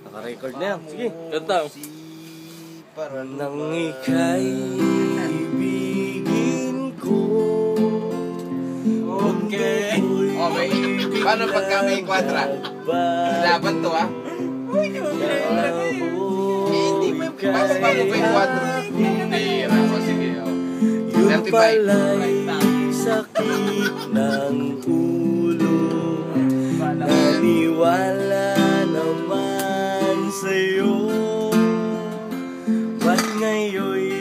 Naka-record na yan. Sige. Kanta. Nang ika'y ibigin ko. Okay. Okay. Paano pag kami kwadra? Laban to ah. Hindi mo paano pa mo kay kwadra? Hindi. Sige. Yung pala'y sakit ng ulo. Naniwala naman sa'yo. Ba't ngayon'y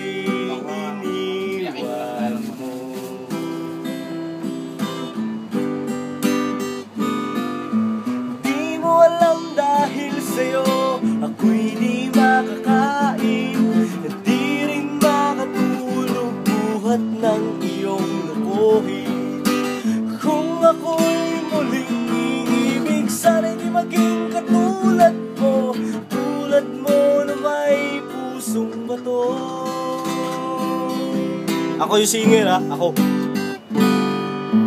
iniwan mo? Di mo alam dahil sa'yo ako'y di makakain. Di rin makatulog buhat ng iyong lukuhin. Kung ako'y muling iibig, sana'y di maging katulad mo. Tulad mo na may pusong bato. Ako yung singer ha, ako.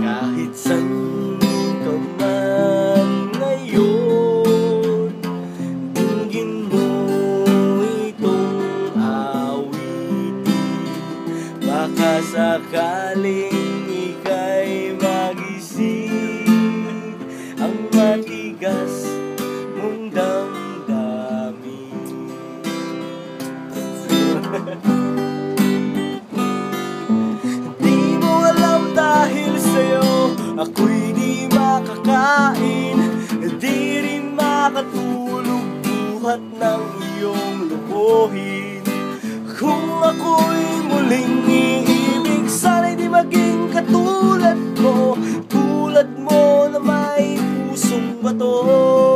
Kahit saan ka man ngayon, dinggin mo itong awitin. Baka sakaling ika'y magising ang matigas mong damdamin. Di mo alam dahil sa'yo ako'y di makakain. Di rin makatulog buhat ng iyong lukuhin. Kung ako'y muling iibig, sana'y di maging katulad mo. Tulad mo na may pusong bato.